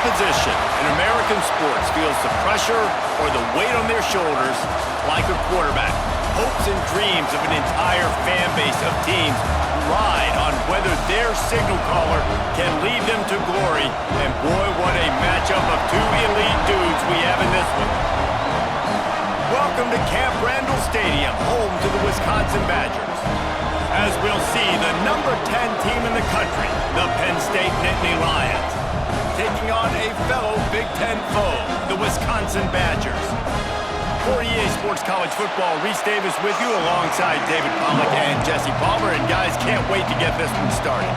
position in American sports feels the pressure or the weight on their shoulders like a quarterback. Hopes and dreams of an entire fan base of teams ride on whether their signal caller can lead them to glory. And boy, what a matchup of two elite dudes we have in this one. Welcome to Camp Randall Stadium, home to the Wisconsin Badgers. As we'll see, the number 10 team in the country, the Penn State Nittany Lions, taking on a fellow Big Ten foe, the Wisconsin Badgers. For EA Sports College Football, Reese Davis with you alongside David Pollack and Jesse Palmer. And guys, can't wait to get this one started.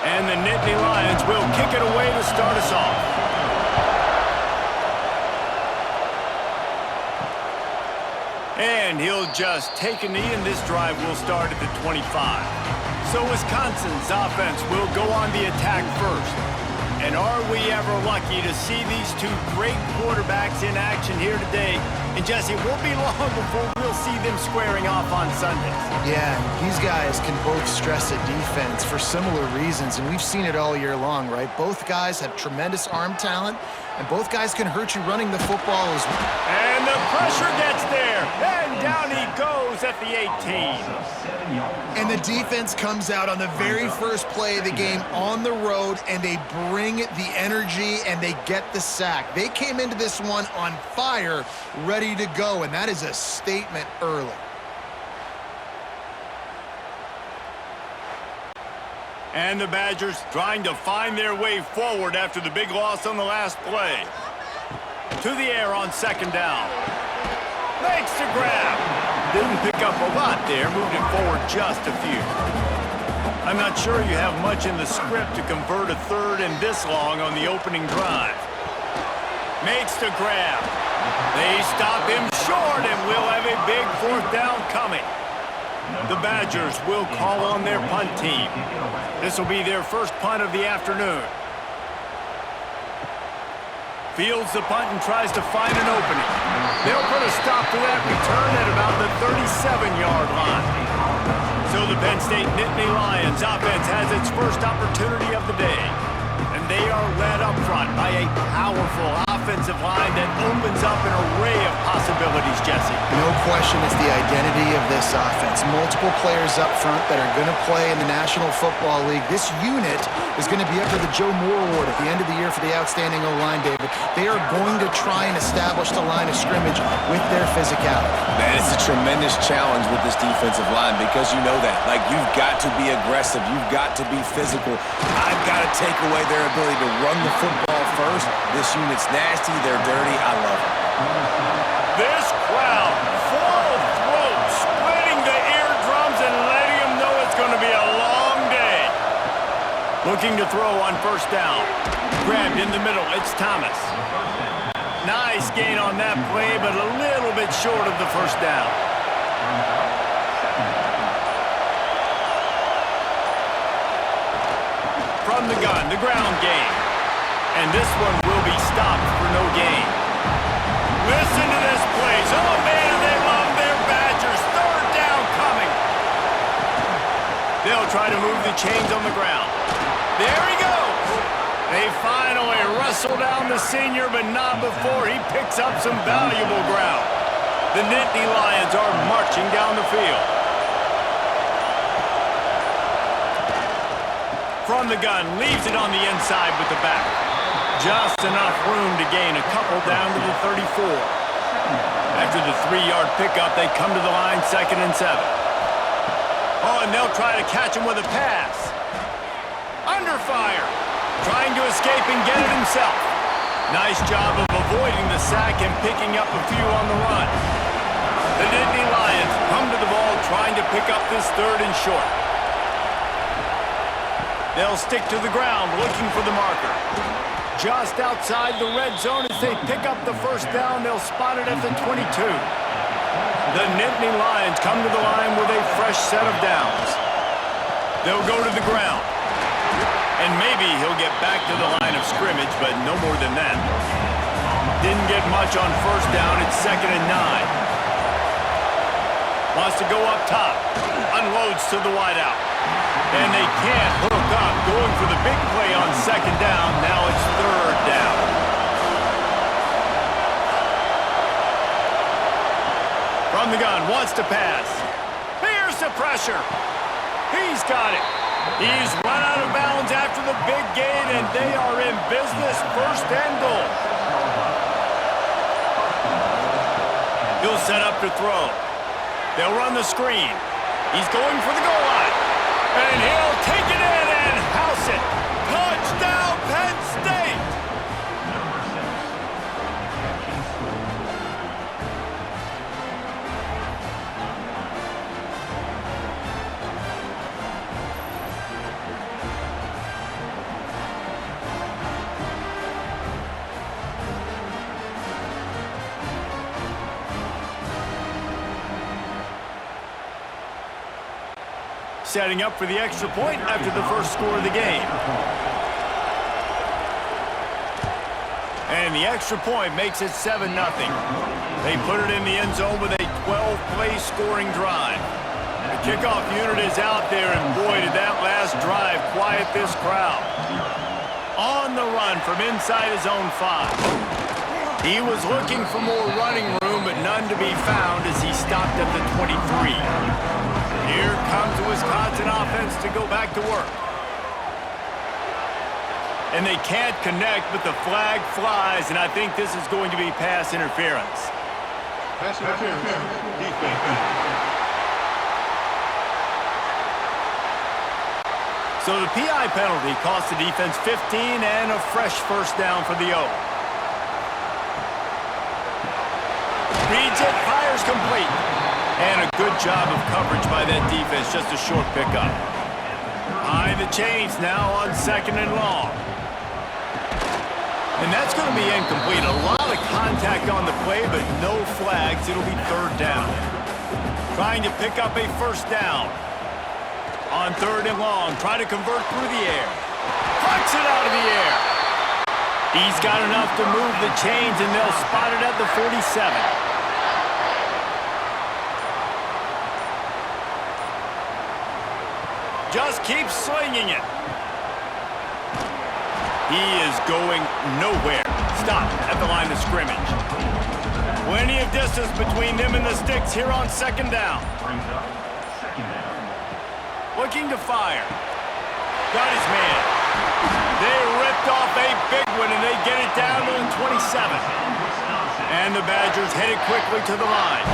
And the Nittany Lions will kick it away to start us off. And he'll just take a knee, and this drive will start at the 25. So Wisconsin's offense will go on the attack first. And are we ever lucky to see these two great quarterbacks in action here today? And Jesse, it won't be long before we'll see them squaring off on Sundays. Yeah, these guys can both stress a defense for similar reasons, and we've seen it all year long, right? Both guys have tremendous arm talent, and both guys can hurt you running the football as well. And the pressure gets there, and down he goes at the 18. And the defense comes out on the very first play of the game on the road, and they bring the energy, and they get the sack. They came into this one on fire, ready to go, and that is a statement early. And the Badgers trying to find their way forward after the big loss on the last play. To the air on second down. Makes the grab. Didn't pick up a lot there, moved it forward just a few. I'm not sure you have much in the script to convert a third and this long on the opening drive. Makes the grab. They stop him short, and we'll have a big fourth down coming. The Badgers will call on their punt team. This will be their first punt of the afternoon. Fields the punt and tries to find an opening. They'll put a stop to that return at about the 37-yard line. So the Penn State Nittany Lions offense has its first opportunity of the day. And they are led up front by a powerful offensive line that opens up an array of possibilities, Jesse. No question it's the identity of this offense. Multiple players up front that are going to play in the National Football League. This unit is going to be up for the Joe Moore Award at the end of the year for the outstanding O-line, David. They are going to try and establish the line of scrimmage with their physicality. Man, it's a tremendous challenge with this defensive line because you know that. Like, you've got to be aggressive. You've got to be physical. I've got to take away their ability to run the football first. This unit's nasty. They're dirty. I love it. This crowd, full throat, splitting the eardrums and letting them know it's going to be a long day. Looking to throw on first down. Grabbed in the middle. It's Thomas. Nice gain on that play, but a little bit short of the first down. From the gun, the ground game. And this one will be stopped for no gain. Listen to this place. Oh, man, they love their Badgers. Third down coming. They'll try to move the chains on the ground. There he goes. They finally wrestle down the senior, but not before he picks up some valuable ground. The Nittany Lions are marching down the field. From the gun, leaves it on the inside with the back. Just enough room to gain a couple down to the 34. After the 3-yard pickup, they come to the line 2nd and 7. Oh, and they'll try to catch him with a pass. Under fire. Trying to escape and get it himself. Nice job of avoiding the sack and picking up a few on the run. The Nittany Lions come to the ball trying to pick up this 3rd and short. They'll stick to the ground looking for the marker. Just outside the red zone as they pick up the first down, they'll spot it at the 22. The Nittany Lions come to the line with a fresh set of downs. They'll go to the ground. And maybe he'll get back to the line of scrimmage, but no more than that. Didn't get much on first down. It's 2nd and 9. Wants to go up top. Unloads to the wideout. And they can't hook up. Going for the big play on second down. Now it's third down. From the gun, wants to pass. Here's the pressure. He's got it. He's run out of bounds after the big gain, and they are in business. First and goal. He'll set up to throw. They'll run the screen. He's going for the goal line. And he'll take it in and house it. Touchdown, Penn State! Setting up for the extra point after the first score of the game. And the extra point makes it 7-0. They put it in the end zone with a 12-play scoring drive. The kickoff unit is out there, and boy, did that last drive quiet this crowd. On the run from inside his own 5. He was looking for more running room, but none to be found as he stopped at the 23. Here comes the Wisconsin offense to go back to work. And they can't connect, but the flag flies, and I think this is going to be pass interference. Pass interference. Defense. So the PI penalty cost the defense 15 and a fresh first down for the O. Reads it, fires complete. And a good job of coverage by that defense, just a short pickup. Behind the chains now on second and long. And that's going to be incomplete. A lot of contact on the play, but no flags. It'll be third down. Trying to pick up a first down. On third and long, try to convert through the air. Pucks it out of the air. He's got enough to move the chains, and they'll spot it at the 47. Just keeps slinging it. He is going nowhere. Stop at the line of scrimmage. Plenty of distance between them and the sticks here on second down. Looking to fire. Got his man. They ripped off a big one, and they get it down to the 27. And the Badgers headed quickly to the line.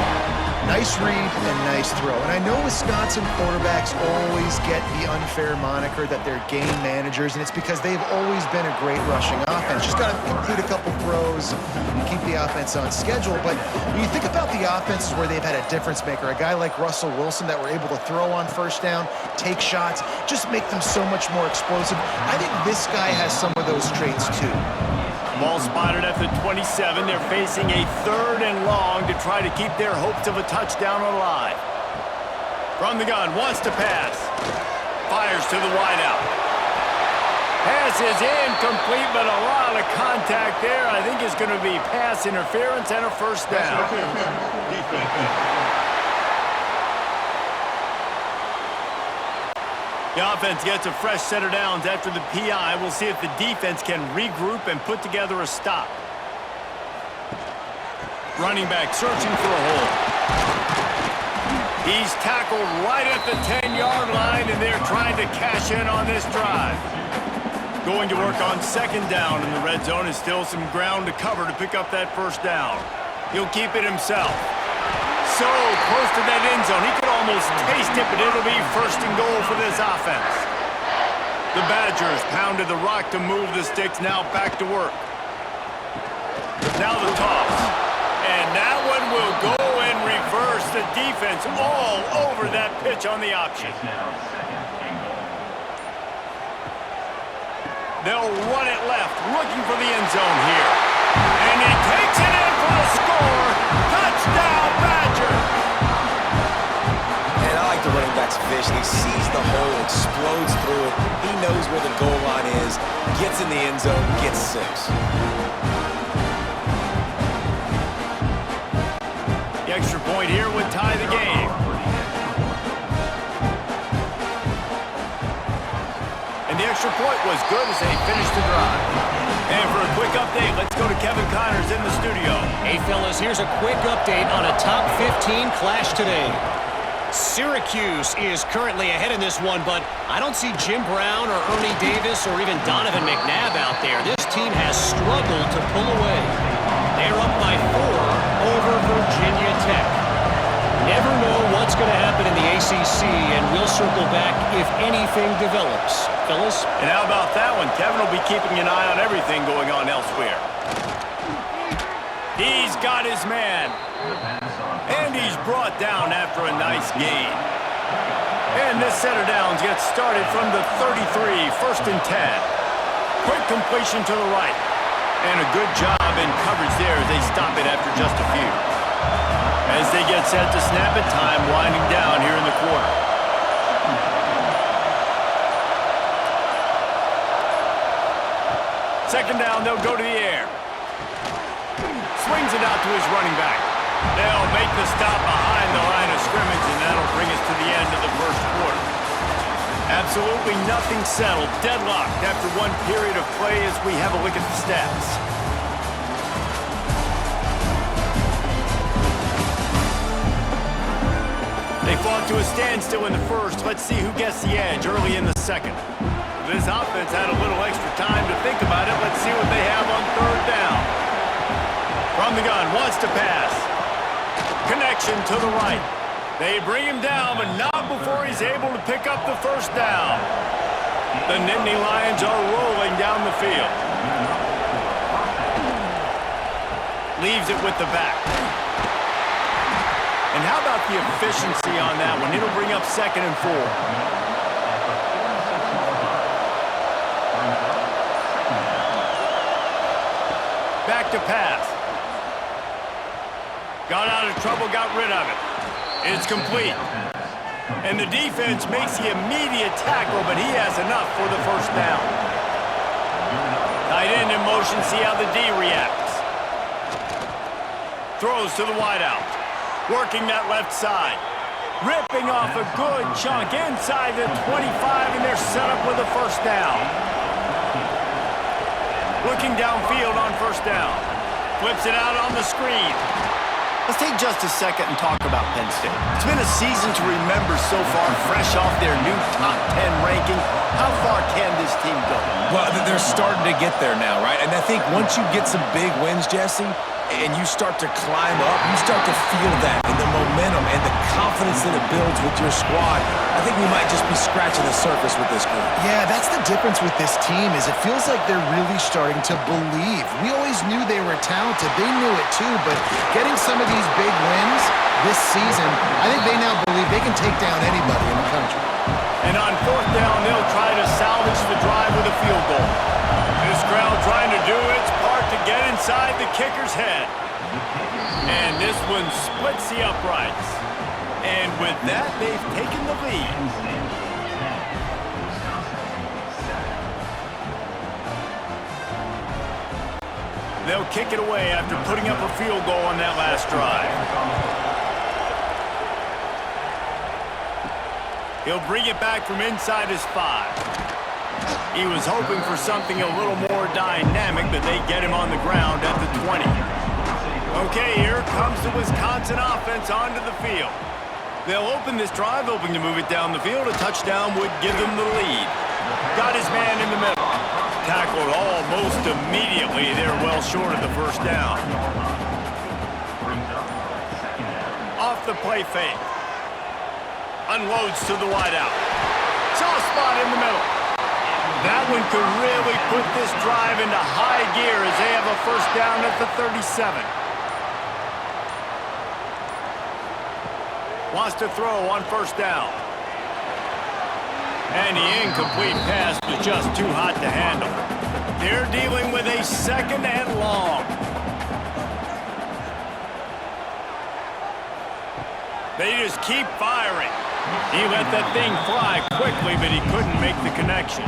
Nice read and nice throw. And I know Wisconsin quarterbacks always get the unfair moniker that they're game managers, and it's because they've always been a great rushing offense. Just got to complete a couple throws and keep the offense on schedule. But when you think about the offenses where they've had a difference maker, a guy like Russell Wilson that were able to throw on first down, take shots, just make them so much more explosive. I think this guy has some of those traits too. Ball spotted at the 27. They're facing a third and long to try to keep their hopes of a touchdown alive. From the gun, wants to pass. Fires to the wideout. Pass is incomplete, but a lot of contact there. I think it's going to be pass interference and a first down. The offense gets a fresh set of downs after the PI. We'll see if the defense can regroup and put together a stop. Running back searching for a hole. He's tackled right at the 10-yard line, and they're trying to cash in on this drive. Going to work on second down in the red zone. Is still some ground to cover to pick up that first down. He'll keep it himself. So close to that end zone. He could almost taste it, but it'll be first and goal for this offense. The Badgers pounded the rock to move the sticks. Now back to work. Now the toss. And that one will go in reverse. The defense all over that pitch on the option. They'll run it left, looking for the end zone here. And he takes it in for the score. Touchdown, Badger! And I like the running back's vision. He sees the hole, explodes through it. He knows where the goal line is, gets in the end zone, gets 6. The extra point here would tie the game. extra point was good as they finished the drive. And for a quick update, let's go to Kevin Connors in the studio. Hey, fellas, here's a quick update on a top 15 clash today. Syracuse is currently ahead in this one, but I don't see Jim Brown or Ernie Davis or even Donovan McNabb out there. This team has struggled to pull away. They're up by 4 over Virginia Tech. Never know what's going to happen in the ACC, and we'll circle back if anything develops. Fellas? And how about that one? Kevin will be keeping an eye on everything going on elsewhere. He's got his man. And he's brought down after a nice gain. And this set of downs gets started from the 33, 1st and 10. Quick completion to the right. And a good job in coverage there as they stop it after just a few. As they get set to snap it, time winding down here in the quarter. Second down, they'll go to the air. Swings it out to his running back. They'll make the stop behind the line of scrimmage, and that'll bring us to the end of the first quarter. Absolutely nothing settled. Deadlocked after one period of play as we have a look at the stats. They fought to a standstill in the first. Let's see who gets the edge early in the second. This offense had a little extra time to think about it. Let's see what they have on third down. From the gun, wants to pass. Connection to the right. They bring him down, but not before he's able to pick up the first down. The Nittany Lions are rolling down the field. Leaves it with the back. And how about the efficiency on that one? It'll bring up 2nd and 4. Back to pass. Got out of trouble, got rid of it. It's complete. And the defense makes the immediate tackle, but he has enough for the first down. Tight end in motion, see how the D reacts. Throws to the wideout. Working that left side. Ripping off a good chunk inside the 25, and they're set up with a first down. Looking downfield on first down. Flips it out on the screen. Let's take just a second and talk about Penn State. It's been a season to remember so far, fresh off their new top 10 ranking. How far can this team go? Well, they're starting to get there now, right? And I think once you get some big wins, Jesse, and you start to climb up, you start to feel that and the momentum and the confidence that it builds with your squad. I think we might just be scratching the surface with this group. Yeah, that's the difference with this team is it feels like they're really starting to believe. We always knew they were talented. They knew it too, but getting some of these big wins this season, I think they now believe they can take down anybody in the country. And on fourth down, they'll try to salvage the drive with a field goal. This crowd trying to do its part to get inside the kicker's head. And this one splits the uprights. And with that, they've taken the lead. They'll kick it away after putting up a field goal on that last drive. He'll bring it back from inside his 5. He was hoping for something a little more dynamic, but they get him on the ground at the 20. Okay, here comes the Wisconsin offense onto the field. They'll open this drive, hoping to move it down the field. A touchdown would give them the lead. Got his man in the middle. Tackled almost immediately. They're well short of the first down. Off the play fake. Unloads to the wideout. Soft spot in the middle. That one could really put this drive into high gear as they have a first down at the 37. Wants to throw on first down. And the incomplete pass was just too hot to handle. They're dealing with a 2nd and long. They just keep firing. He let that thing fly quickly, but he couldn't make the connection.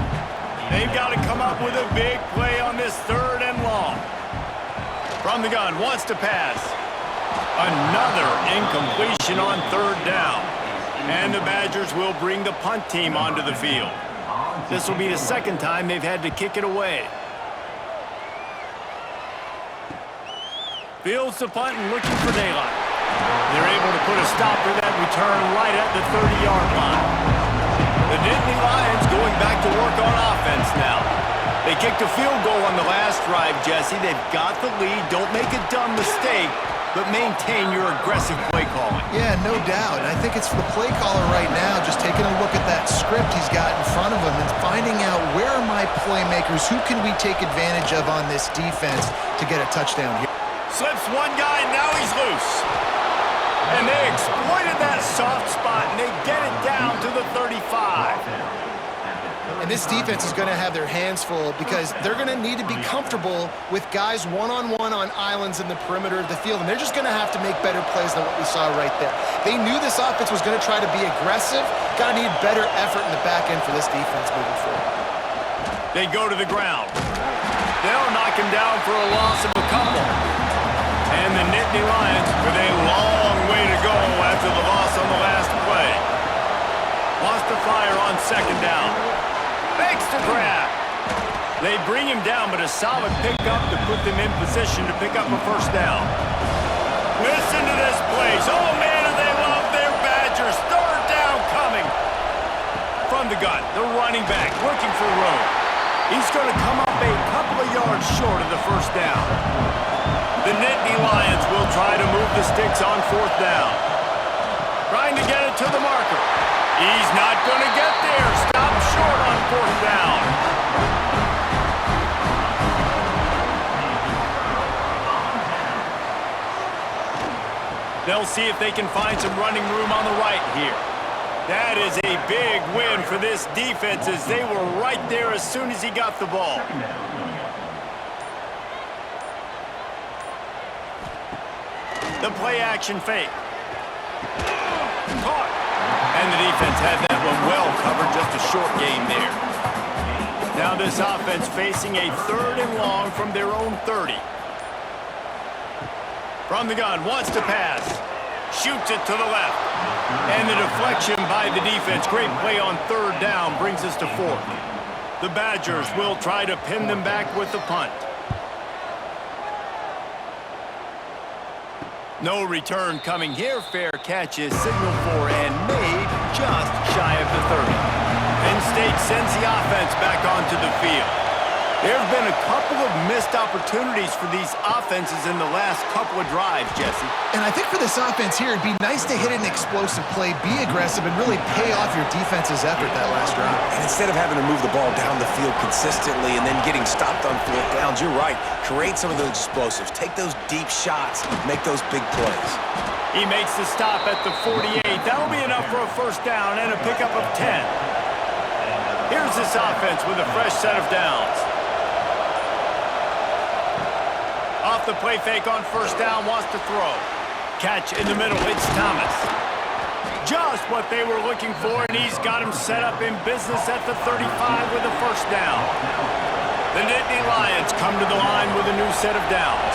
They've got to come up with a big play on this 3rd and long. From the gun, wants to pass. Another incompletion on 3rd down. And the Badgers will bring the punt team onto the field. This will be the second time they've had to kick it away. Fields the punt and looking for daylight. They're able to put a stop to that return right at the 30-yard line. The Nittany Lions going back to work on offense now. They kicked a field goal on the last drive, Jesse. They've got the lead. Don't make a dumb mistake, but maintain your aggressive play calling. Yeah, no doubt. I think it's for the play caller right now, just taking a look at that script he's got in front of him and finding out where are my playmakers, who can we take advantage of on this defense to get a touchdown here. Slips one guy, and now he's loose. And they exploited that soft spot, and they get it down to the 35. And this defense is going to have their hands full because they're going to need to be comfortable with guys one-on-one on islands in the perimeter of the field, and they're just going to have to make better plays than what we saw right there. They knew this offense was going to try to be aggressive. Got to need better effort in the back end for this defense moving forward. They go to the ground. They'll knock him down for a loss of a couple. And the Nittany Lions with a long way to go after the loss on the last play. Wants to fire on second down. Makes the grab. They bring him down, but a solid pickup to put them in position to pick up a first down. Listen to this place. Oh, man, do they love their Badgers. Third down coming. From the gun, the running back looking for room. He's going to come up a couple of yards short of the first down. The Nittany Lions will try to move the sticks on fourth down. Trying to get it to the marker. He's not going to get there. Stop short on fourth down. They'll see if they can find some running room on the right here. That is a big win for this defense as they were right there as soon as he got the ball. The play action fake. Caught. And the defense had that one well covered, just a short game there. Now this offense facing a third and long from their own 30. From the gun, wants to pass. Shoots it to the left. And the deflection by the defense. Great play on third down brings us to fourth. The Badgers will try to pin them back with the punt. No return coming here. Fair catch is signaled for and made just shy of the 30. Penn State sends the offense back onto the field. There have been a couple of missed opportunities for these offenses in the last couple of drives, Jesse. And I think for this offense here, it'd be nice to hit an explosive play, be aggressive, and really pay off your defense's effort that last drive. And instead of having to move the ball down the field consistently and then getting stopped on fourth downs, you're right. Create some of those explosives. Take those deep shots. Make those big plays. He makes the stop at the 48. That'll be enough for a first down and a pickup of 10. Here's this offense with a fresh set of downs. Off the play fake on first down, wants to throw. Catch in the middle, it's Thomas. Just what they were looking for, and he's got him set up in business at the 35 with a first down. The Nittany Lions come to the line with a new set of downs.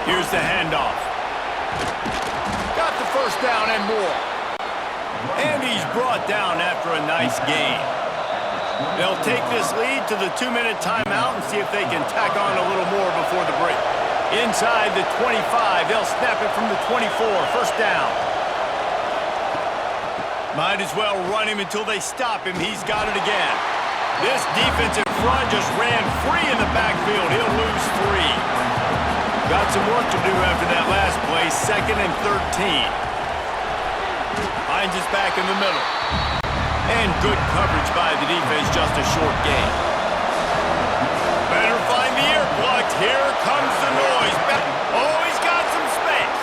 Here's the handoff. Got the first down and more. And he's brought down after a nice gain. They'll take this lead to the 2-minute timeout and see if they can tack on a little more before the break. Inside the 25, they'll snap it from the 24. First down. Might as well run him until they stop him. He's got it again. This defensive front just ran free in the backfield. He'll lose 3. Got some work to do after that last play. 2nd and 13. Finds us back in the middle. And good coverage by the defense, just a short gain. Better find the earplugs. Here comes the noise. Oh, he's got some space.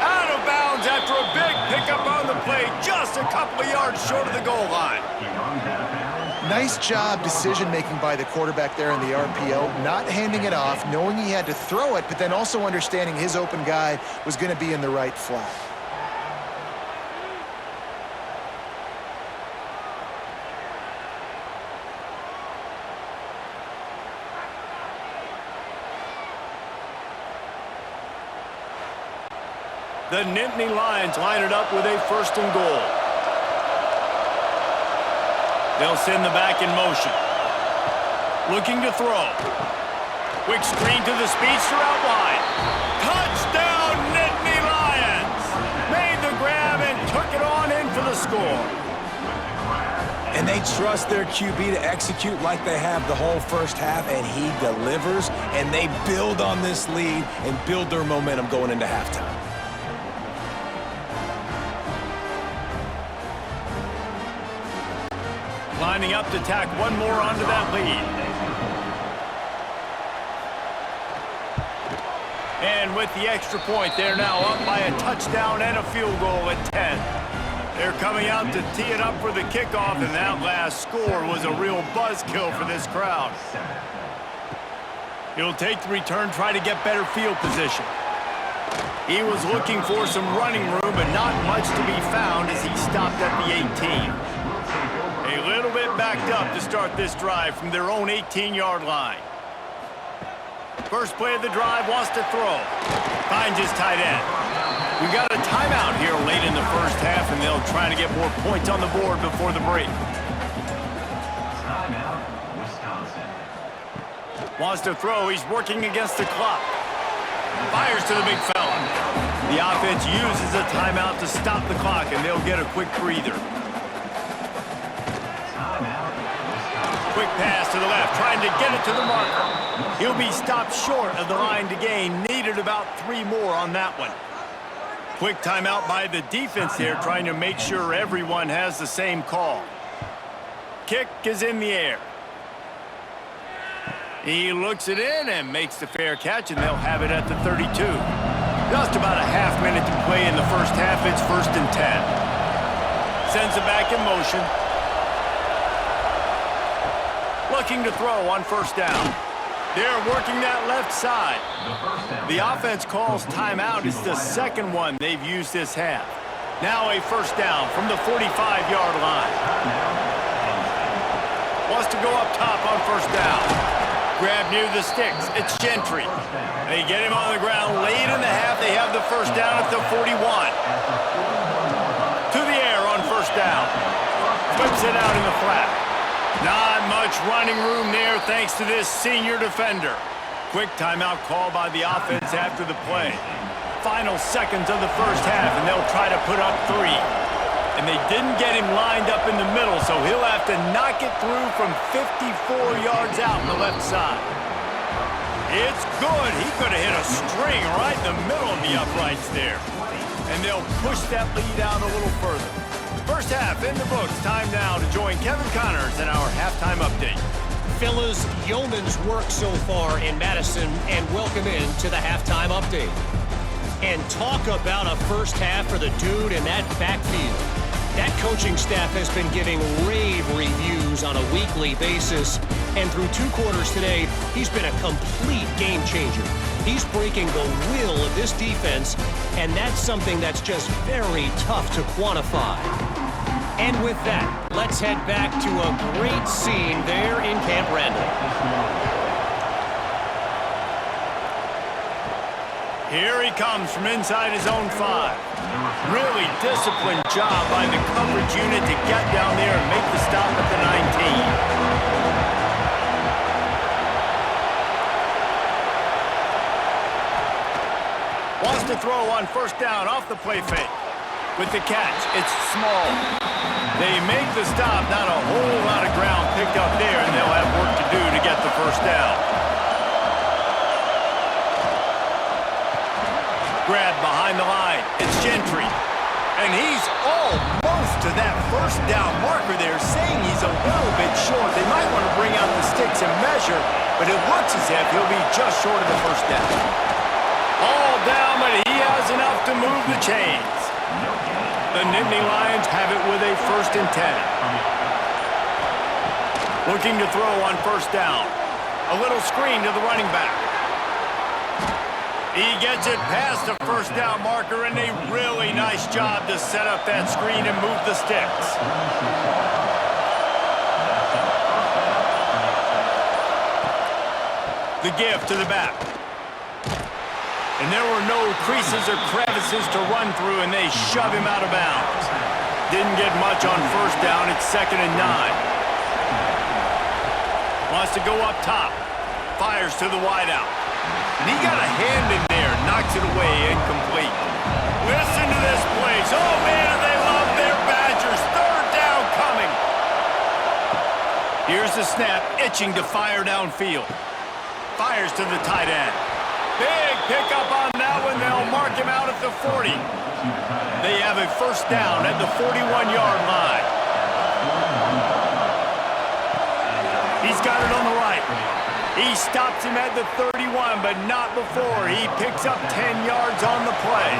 Out of bounds after a big pickup on the play, just a couple of yards short of the goal line. Nice job decision-making by the quarterback there in the RPO, not handing it off, knowing he had to throw it, but then also understanding his open guy was going to be in the right flat. The Nittany Lions line it up with a 1st and goal. They'll send the back in motion. Looking to throw. Quick screen to the speedster out wide. Touchdown, Nittany Lions! Made the grab and took it on in for the score. And they trust their QB to execute like they have the whole first half, and he delivers, and they build on this lead and build their momentum going into halftime. Lining up to tack one more onto that lead. And with the extra point, they're now up by a touchdown and a field goal at 10. They're coming out to tee it up for the kickoff, and that last score was a real buzzkill for this crowd. He'll take the return, try to get better field position. He was looking for some running room, but not much to be found as he stopped at the 18. A little bit backed up to start this drive from their own 18-yard line. First play of the drive, wants to throw. Finds his tight end. We got a timeout here late in the first half, and they'll try to get more points on the board before the break. Timeout, Wisconsin. Wants to throw. He's working against the clock. Fires to the big fella. The offense uses a timeout to stop the clock, and they'll get a quick breather. Quick pass to the left, trying to get it to the marker. He'll be stopped short of the line to gain. Needed about 3 more on that one. Quick timeout by the defense here, trying to make sure everyone has the same call. Kick is in the air. He looks it in and makes the fair catch, and they'll have it at the 32. Just about a half minute to play in the first half. It's 1st and 10. Sends it back in motion. Looking to throw on first down. They're working that left side. The offense calls timeout. It's the second one they've used this half. Now a first down from the 45-yard line. Wants to go up top on first down. Grab near the sticks. It's Gentry. They get him on the ground late in the half. They have the first down at the 41. To the air on first down. Flips it out in the flat. Not much running room there thanks to this senior defender. Quick timeout call by the offense after the play. Final seconds of the first half, and they'll try to put up 3. And they didn't get him lined up in the middle, so he'll have to knock it through from 54 yards out on the left side. It's good. He could have hit a string right in the middle of the uprights there. And they'll push that lead out a little further. First half in the books. Time now to join Kevin Connors in our halftime update. Fellas, yeoman's work so far in Madison, and welcome in to the halftime update. And talk about a first half for the dude in that backfield. That coaching staff has been giving rave reviews on a weekly basis, and through 2 quarters today, he's been a complete game changer. He's breaking the will of this defense, and that's something that's just very tough to quantify. And with that, let's head back to a great scene there in Camp Randall. Here he comes from inside his own 5. Really disciplined job by the coverage unit to get down there and make the stop at the 19. Wants to throw on first down off the play fake. With the catch, it's small. They make the stop, not a whole lot of ground picked up there, and they'll have work to do to get the first down. Grab behind the line. It's Gentry. And he's almost to that first down marker there, saying he's a little bit short. They might want to bring out the sticks and measure, but it looks as if he'll be just short of the first down. All down, but he has enough to move the chains. The Nittany Lions have it with a 1st and 10. Looking to throw on first down. A little screen to the running back. He gets it past the first down marker, and a really nice job to set up that screen and move the sticks. The give to the back. And there were no creases or crevices to run through, and they shove him out of bounds. Didn't get much on first down. It's 2nd and 9. Wants to go up top. Fires to the wideout. And he got a hand in there. Knocks it away. Incomplete. Listen to this place. Oh, man, they love their Badgers. Third down coming. Here's the snap. Itching to fire downfield. Fires to the tight end. Big pickup on that one. They'll mark him out at the 40. They have a first down at the 41-yard line. He's got it on the right. He stops him at the 31, but not before. He picks up 10 yards on the play.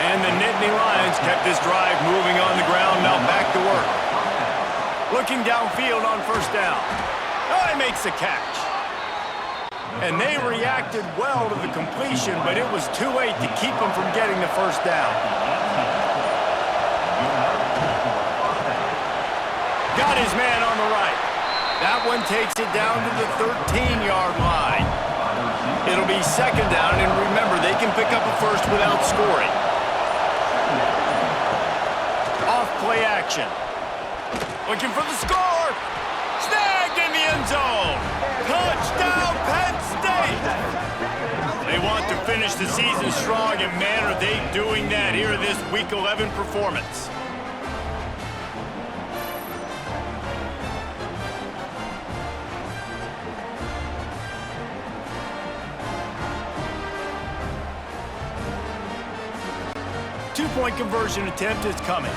And the Nittany Lions kept this drive moving on the ground. Now back to work. Looking downfield on first down. Oh, he makes the catch. And they reacted well to the completion, but it was too late to keep them from getting the first down. Got his man on the right. That one takes it down to the 13-yard line. It'll be second down, and remember, they can pick up a first without scoring. Off play action. Looking for the score. Snagged in the end zone. Touchdown, Penn State. They want to finish the season strong, and man, are they doing that here in this Week 11 performance. Two-point conversion attempt is coming.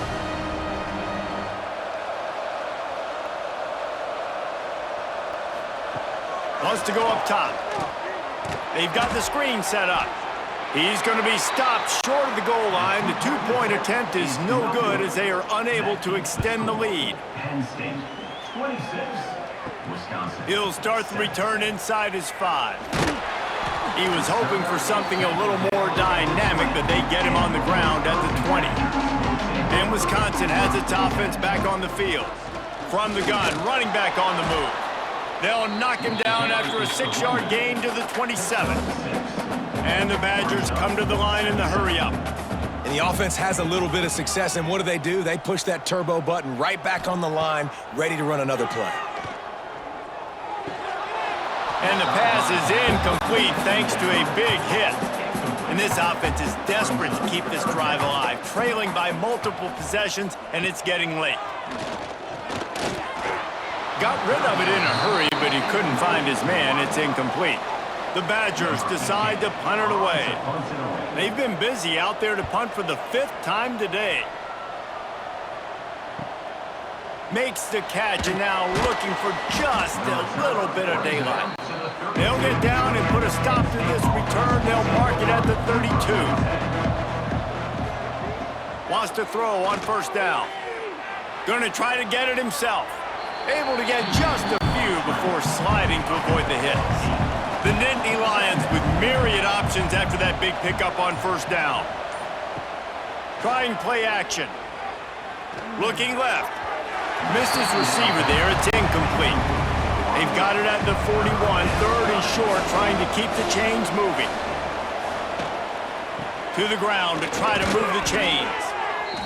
Wants to go up top. They've got the screen set up. He's going to be stopped short of the goal line. The two-point attempt is no good as they are unable to extend the lead. Penn State, 26, Wisconsin. He'll start the return inside his 5. He was hoping for something a little more dynamic, but they get him on the ground at the 20. And Wisconsin has its offense back on the field. From the gun, running back on the move. They'll knock him down after a 6-yard gain to the 27. And the Badgers come to the line in the hurry-up. And the offense has a little bit of success, and what do? They push that turbo button right back on the line, ready to run another play. And the pass is incomplete thanks to a big hit. And this offense is desperate to keep this drive alive, trailing by multiple possessions, and it's getting late. Got rid of it in a hurry, but he couldn't find his man. It's incomplete. The Badgers decide to punt it away. They've been busy out there to punt for the 5th time today. Makes the catch, and now looking for just a little bit of daylight. They'll get down and put a stop to this return. They'll mark it at the 32. Wants to throw on first down. Going to try to get it himself. Able to get just a few before sliding to avoid the hits. The Nittany Lions with myriad options after that big pickup on first down. Trying play action. Looking left. Missed his receiver there. It's incomplete. They've got it at the 41. Third and short, trying to keep the chains moving. To the ground to try to move the chains.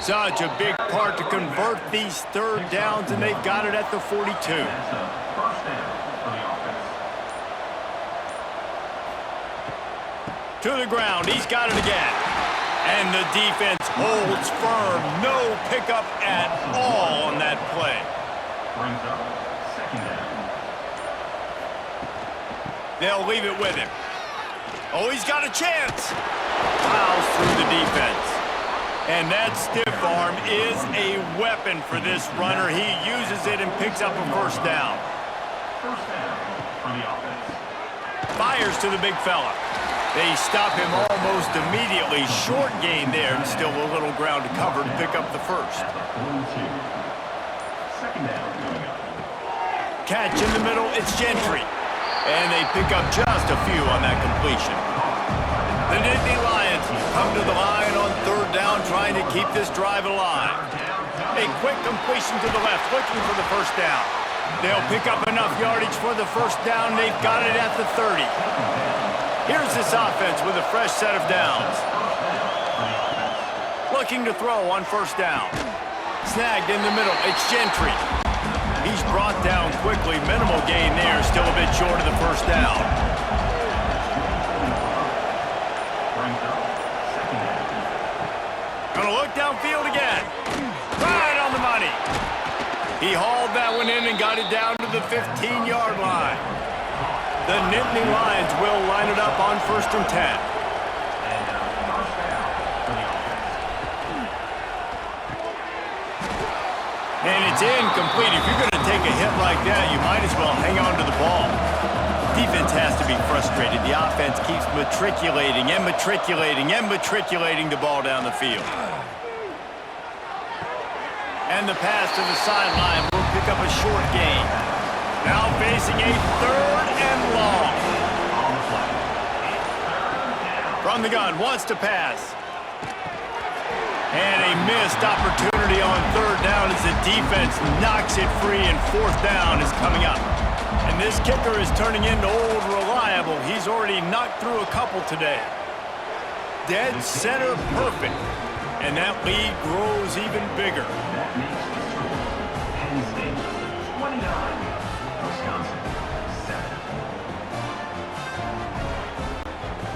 Such a big part to convert these third downs, and they've got it at the 42. To the ground. He's got it again. And the defense holds firm. No pickup at all on that play. Brings up second down. They'll leave it with him. Oh, he's got a chance. Plows through the defense. And that stiff arm is a weapon for this runner. He uses it and picks up a first down. First down for the offense. Fires to the big fella. They stop him almost immediately. Short gain there, and still a little ground to cover to pick up the first. At the 42. Second down coming up. Catch in the middle, it's Gentry. And they pick up just a few on that completion. The Nittany Lions come to the line on third down, trying to keep this drive alive. A quick completion to the left, looking for the first down. They'll pick up enough yardage for the first down. They've got it at the 30. Here's this offense with a fresh set of downs. Looking to throw on first down. Snagged in the middle, it's Gentry. He he's brought down quickly. Minimal gain there, still a bit short of the first down. Gonna look downfield again. Right on the money. He hauled that one in and got it down to the 15-yard line. The Nittany Lions will line it up on 1st and 10. And it's incomplete. If you're going to take a hit like that, you might as well hang on to the ball. Defense has to be frustrated. The offense keeps matriculating and matriculating and matriculating the ball down the field. And the pass to the sideline will pick up a short gain. Now facing a 3rd and long. From the gun, wants to pass. And a missed opportunity on 3rd down as the defense knocks it free, and 4th down is coming up. And this kicker is turning into old reliable. He's already knocked through a couple today. Dead center perfect. And that lead grows even bigger. That makes the score Penn State 29, Wisconsin 7.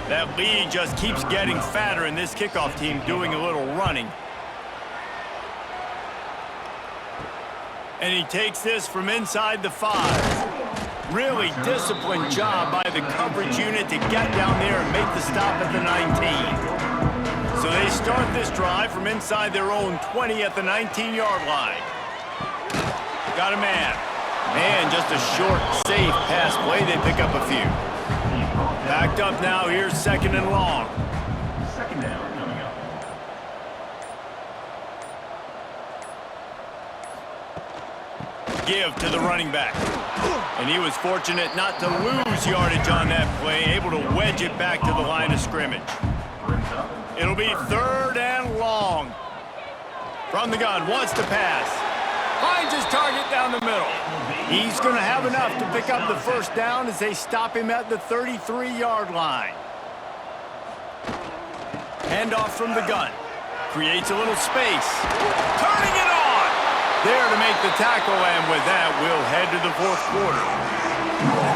That lead just keeps getting fatter, and this kickoff team doing a little running. And he takes this from inside the 5. Really disciplined job by the coverage unit to get down there and make the stop at the 19. So they start this drive from inside their own 20 at the 19-yard line. Got a man. Man, just a short, safe pass play. They pick up a few. Backed up now. Here's 2nd and long. 2nd down coming up. Give to the running back. And he was fortunate not to lose yardage on that play, able to wedge it back to the line of scrimmage. It'll be 3rd and long. From the gun, wants to pass. Finds his target down the middle. He's going to have enough to pick up the 1st down as they stop him at the 33-yard line. Handoff from the gun. Creates a little space. Turning it on! There to make the tackle, and with that, we'll head to the 4th quarter.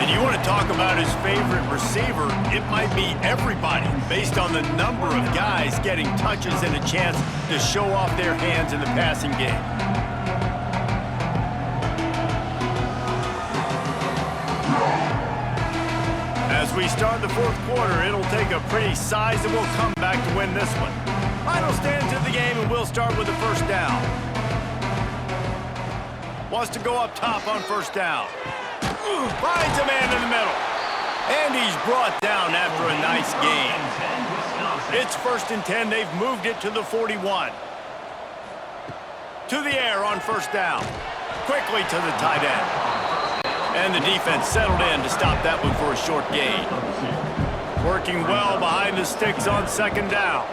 And you want to talk about his favorite receiver, it might be everybody, based on the number of guys getting touches and a chance to show off their hands in the passing game. As we start the 4th quarter, it'll take a pretty sizable comeback to win this one. Final stands of the game, and we'll start with the 1st down. Wants to go up top on 1st down. Finds a man in the middle. And he's brought down after a nice gain. It's 1st and 10. They've moved it to the 41. To the air on 1st down. Quickly to the tight end. And the defense settled in to stop that one for a short gain. Working well behind the sticks on 2nd down.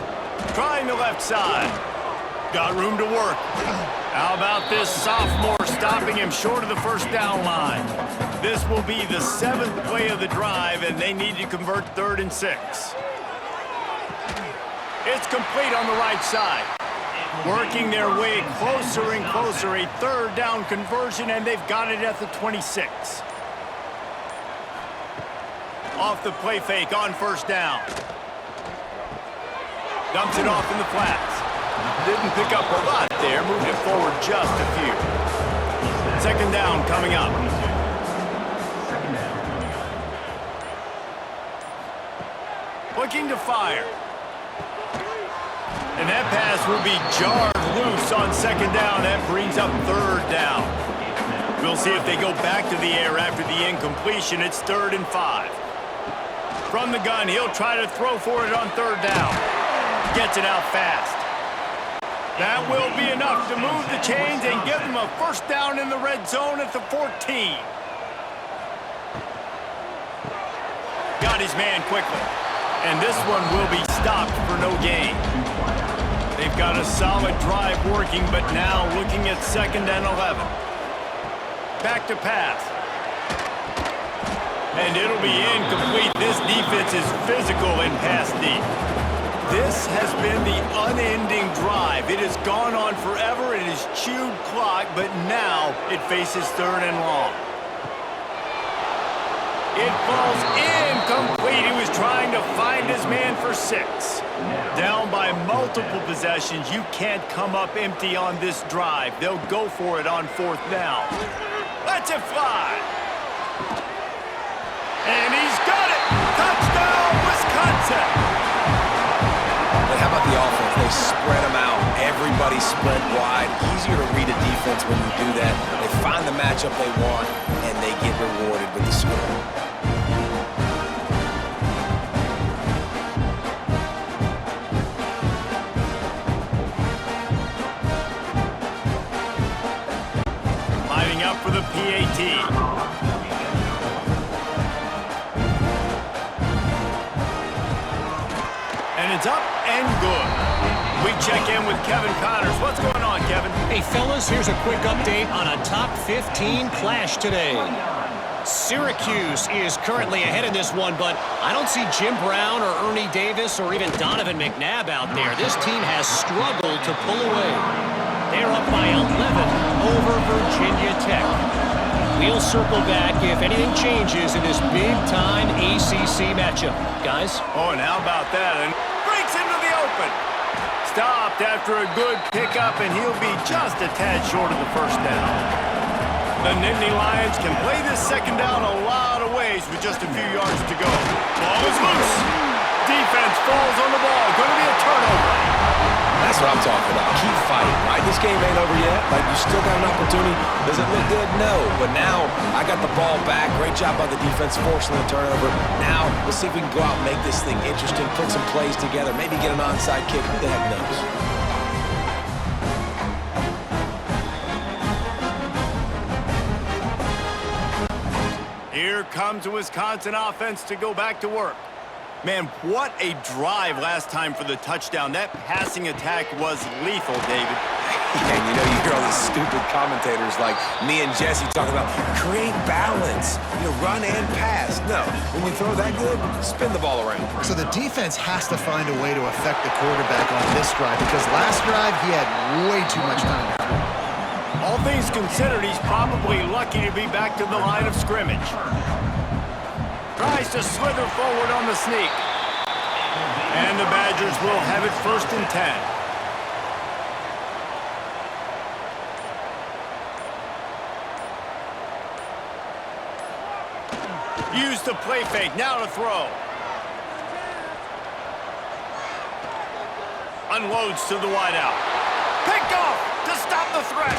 Trying the left side. Got room to work. How about this sophomore stopping him short of the 1st down line? This will be the 7th play of the drive, and they need to convert 3rd and 6. It's complete on the right side. Working their way closer and closer. A 3rd down conversion, and they've got it at the 26. Off the play fake on 1st down. Dumps it off in the flats. Didn't pick up a lot there. Moved it forward just a few. 2nd down coming up. Looking to fire. And that pass will be jarred loose on 2nd down. That brings up 3rd down. We'll see if they go back to the air after the incompletion. It's 3rd and 5. From the gun, he'll try to throw for it on 3rd down. Gets it out fast. That will be enough to move the chains and give them a 1st down in the red zone at the 14. Got his man quickly. And this one will be stopped for no gain. They've got a solid drive working, but now looking at 2nd and 11. Back to pass. And it'll be incomplete. This defense is physical in pass deep. This has been the unending drive. It has gone on forever. It has chewed clock, but now it faces third and long. It falls incomplete. He was trying to find his man for 6. Down by multiple possessions. You can't come up empty on this drive. They'll go for it on 4th down. Let's it fly. And he's got it. Touchdown, Wisconsin. But how about the offense? They spread them out. Everybody spread wide. Easier to read a defense when you do that. They find the matchup they want, and they get rewarded with the score. Lining up for the PAT. And it's up and good. We check in with Kevin Connors. What's going on, Kevin? Hey, fellas, here's a quick update on a top 15 clash today. Syracuse is currently ahead in this one, but I don't see Jim Brown or Ernie Davis or even Donovan McNabb out there. This team has struggled to pull away. They're up by 11 over Virginia Tech. We'll circle back if anything changes in this big-time ACC matchup. Guys? Oh, and how about that? And breaks into the open. Stopped after a good pickup, and he'll be just a tad short of the first down. The Nittany Lions can play this second down a lot of ways with just a few yards to go. Ball is loose. Defense falls on the ball. Going to be a turnover. That's what I'm talking about. Keep fighting, right? This game ain't over yet. Like, you still got an opportunity. Does it look good? No. But now, I got the ball back. Great job by the defense forcing the turnover. Now, let's see if we can go out and make this thing interesting, put some plays together, maybe get an onside kick. Who the heck knows? Here comes the Wisconsin offense to go back to work. Man, what a drive last time for the touchdown. That passing attack was lethal, David. And you know, you hear all these stupid commentators like me and Jesse talking about create balance, run and pass. No, when you throw that good, spin the ball around. So the defense has to find a way to affect the quarterback on this drive because last drive he had way too much time to throw. All things considered, he's probably lucky to be back to the line of scrimmage. Tries to slither forward on the sneak. And the Badgers will have it 1st and 10. Use the play fake, now to throw. Unloads to the wideout. Picked off to stop the threat.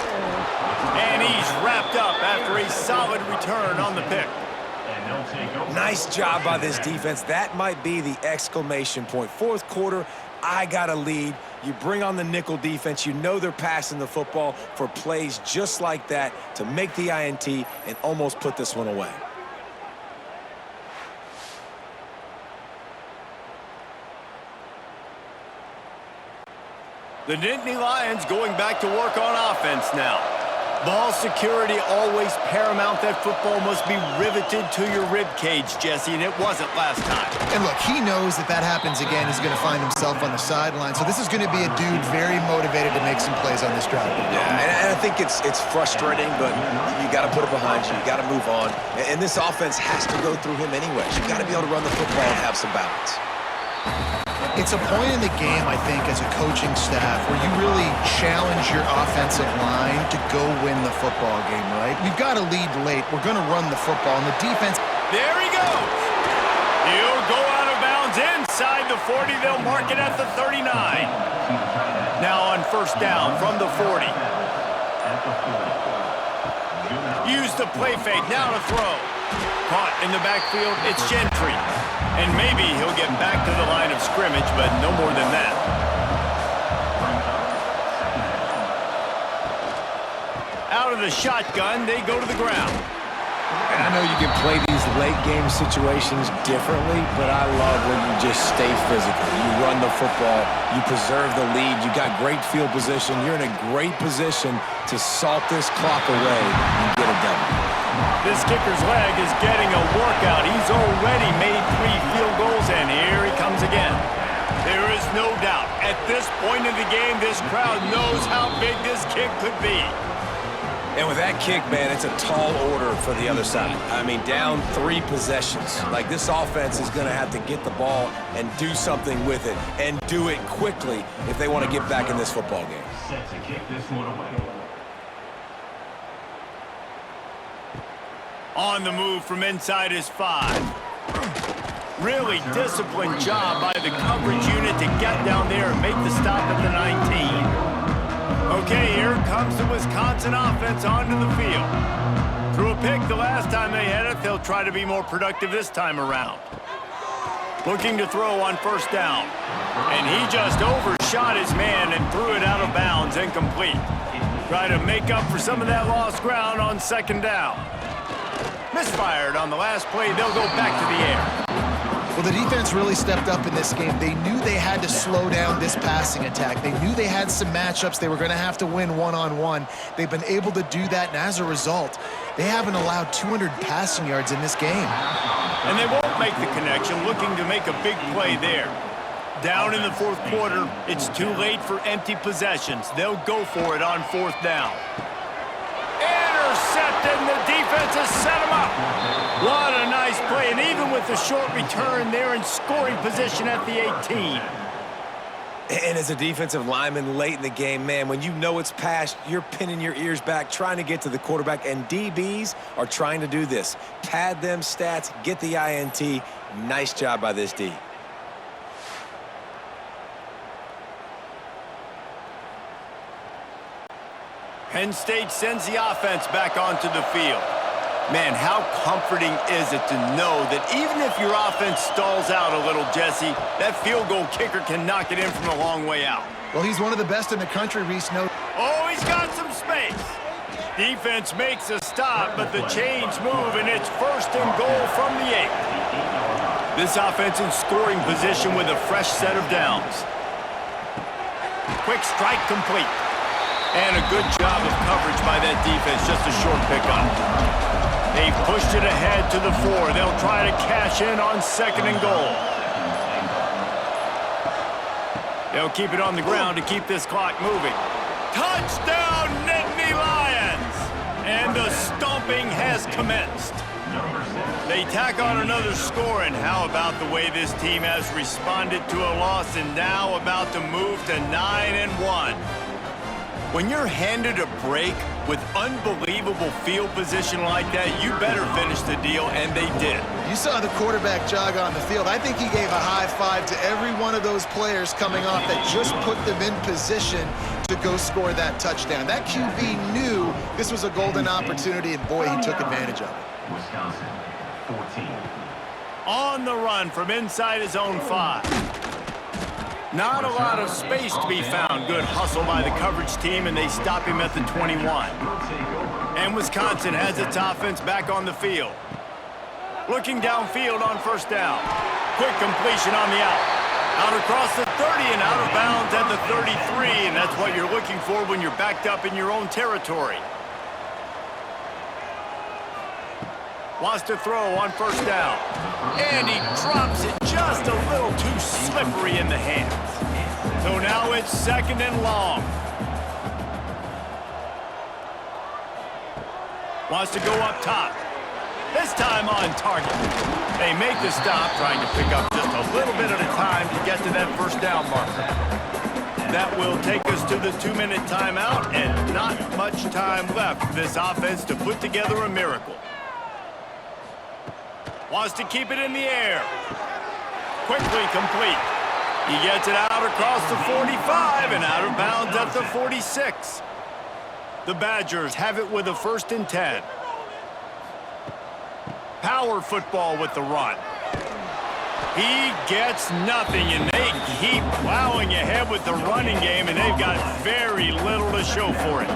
And he's wrapped up after a solid return on the pick. Nice job by this defense. That might be the exclamation point. 4th quarter, I got a lead. You bring on the nickel defense. You know they're passing the football for plays just like that to make the INT and almost put this one away. The Nittany Lions going back to work on offense now. Ball security always paramount. That football must be riveted to your rib cage, Jesse, and it wasn't last time. And look, he knows that happens again. He's going to find himself on the sideline. So this is going to be a dude very motivated to make some plays on this drive. Yeah, and I think it's frustrating, but you got to put it behind you. You got to move on. And this offense has to go through him anyways. You got to be able to run the football and have some balance. It's a point in the game, I think, as a coaching staff where you really challenge your offensive line to go win the football game, right? We've got to lead late. We're going to run the football, and the defense... There he goes! He'll go out of bounds inside the 40. They'll mark it at the 39. Now on 1st down from the 40. Use the play fake. Now to throw. Caught in the backfield. It's Gentry. And maybe he'll get back to the line of scrimmage, but no more than that. Out of the shotgun, they go to the ground. And I know you can play these late-game situations differently, but I love when you just stay physical. You run the football, you preserve the lead, you got great field position, you're in a great position to salt this clock away and get a W. This kicker's leg is getting a workout. He's already made 3 field goals, and here he comes again. There is no At this point in the game, this crowd knows how big this kick could be. And with that kick, man, it's a tall order for the other side. I mean, down 3 possessions. Like, this offense is going to have to get the ball and do something with it, and do it quickly if they want to get back in this football game. Set to kick this one away. On the move from inside his 5. Really disciplined job by the coverage unit to get down there and make the stop at the 19. Okay, here comes the Wisconsin offense onto the field. Threw a pick the last time they had it. They'll try to be more productive this time around. Looking to throw on first down. And he just overshot his man and threw it out of bounds, incomplete. Try to make up for some of that lost ground on second down. Misfired on the last play. They'll go back to the air. Well, the defense really stepped up in this game. They knew they had to slow down this passing attack. They knew they had some matchups they were going to have to win one-on-one. They've been able to do that, and as a result, they haven't allowed 200 passing yards in this game. And they won't make the connection, looking to make a big play there. Down in the fourth quarter, it's too late for empty possessions. They'll go for it on fourth down. Intercepted, and the defense has set him up. What a nice play, and even with the short return, they're in scoring position at the 18. And as a defensive lineman late in the game, man, when you know it's past, you're pinning your ears back, trying to get to the quarterback, and DBs are trying to do this. Pad them stats, get the INT. Nice job by this D. Penn State sends the offense back onto the field. Man, how comforting is it to know that even if your offense stalls out a little, Jesse, that field goal kicker can knock it in from a long way out. Well, he's one of the best in the country, Reese. Oh, he's got some space. Defense makes a stop, but the chains move, and it's first and goal from the 8. This offense in scoring position with a fresh set of downs. Quick strike complete. And a good job of coverage by that defense, just a short pickup. They've pushed it ahead to the 4. They'll try to cash in on second and goal. They'll keep it on the ground to keep this clock moving. Touchdown, Nittany Lions! And the stomping has commenced. They tack on another score, and how about the way this team has responded to a loss and now about to move to 9-1. When you're handed a break with unbelievable field position like that, you better finish the deal, and they did. You saw the quarterback jog on the field. I think he gave a high five to every one of those players coming off that just put them in position to go score that touchdown. That QB knew this was a golden opportunity, and boy, he took advantage of it. Wisconsin, 14. On the run from inside his own 5. Not a lot of space to be found. Good hustle by the coverage team, and they stop him at the 21. And Wisconsin has its offense back on the field. Looking downfield on first down. Quick completion on the out. Out across the 30 and out of bounds at the 33, and that's what you're looking for when you're backed up in your own territory. Wants to throw on first down. And he drops it just a little too slippery in the hands. So now it's second and long. Wants to go up top. This time on target. They make the stop, trying to pick up just a little bit at a time to get to that first down marker. That will take us to the 2-minute timeout, and not much time left for this offense to put together a miracle. Wants to keep it in the air. Quickly complete. He gets it out across the 45 and out of bounds at the 46. The Badgers have it with a 1st and 10. Power football with the run. He gets nothing, and they keep plowing ahead with the running game, and they've got very little to show for it.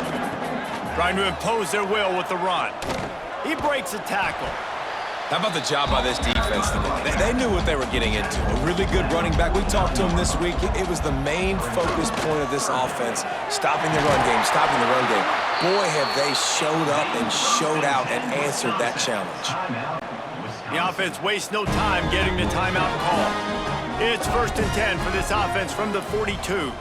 Trying to impose their will with the run. He breaks a tackle. How about the job by this defense today? They knew what they were getting into. A really good running back. We talked to him this week. It was the main focus point of this offense, stopping the run game, stopping the run game. Boy, have they showed up and showed out and answered that challenge. The offense wastes no time getting the timeout called. It's 1st and 10 for this offense from the 42.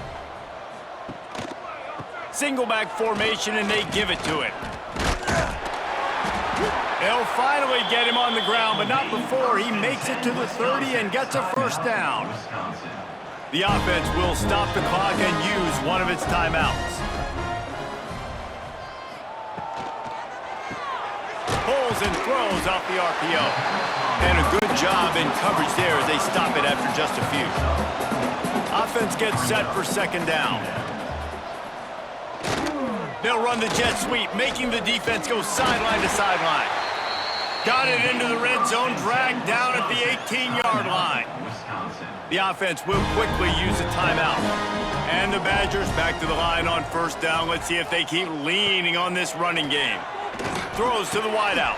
Single back formation, and they give it to it. They'll finally get him on the ground, but not before he makes it to the 30 and gets a first down. The offense will stop the clock and use one of its timeouts. Pulls and throws off the RPO. And a good job in coverage there as they stop it after just a few. Offense gets set for 2nd down. They'll run the jet sweep, making the defense go sideline to sideline. Got it into the red zone, dragged down at the 18-yard line. The offense will quickly use a timeout. And the Badgers back to the line on 1st down. Let's see if they keep leaning on this running game. Throws to the wideout.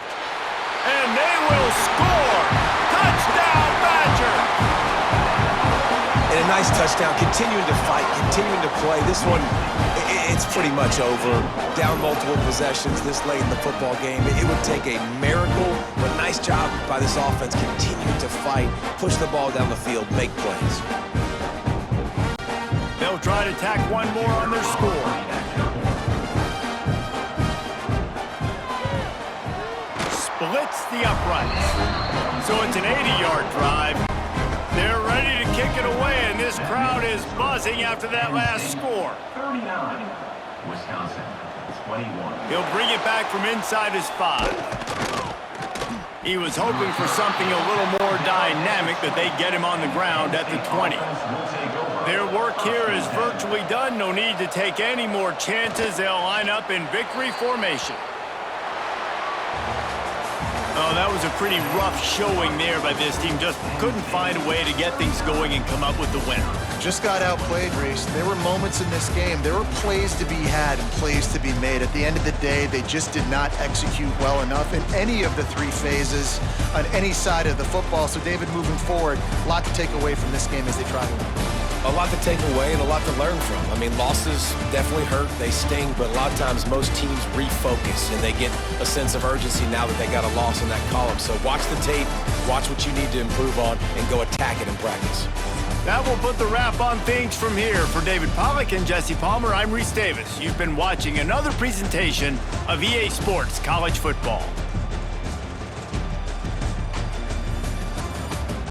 And they will score! Touchdown, Badgers! And a nice touchdown, continuing to fight, continuing to play. This one, it's pretty much over. Down multiple possessions this late in the football game. It would take a miracle, but nice job by this offense continuing to fight, push the ball down the field, make plays. They'll try to tack one more on their score. Splits the uprights. So it's an 80-yard drive. They're ready to kick it away, and this crowd is buzzing after that last score. 39, Wisconsin, 21. He'll bring it back from inside his 5. He was hoping for something a little more dynamic, but they get him on the ground at the 20. Their work here is virtually done. No need to take any more chances. They'll line up in victory formation. Oh, that was a pretty rough showing there by this team. Just couldn't find a way to get things going and come up with the win. Just got outplayed, Reese. There were moments in this game. There were plays to be had and plays to be made. At the end of the day, they just did not execute well enough in any of the 3 phases on any side of the football. So, David, moving forward, a lot to take away from this game as they try to win. A lot to take away and a lot to learn from. I mean, losses definitely hurt, they sting, but a lot of times most teams refocus and they get a sense of urgency now that they got a loss in that column. So watch the tape, watch what you need to improve on, and go attack it in practice. That will put the wrap on things from here. For David Pollack and Jesse Palmer, I'm Reese Davis. You've been watching another presentation of EA Sports College Football.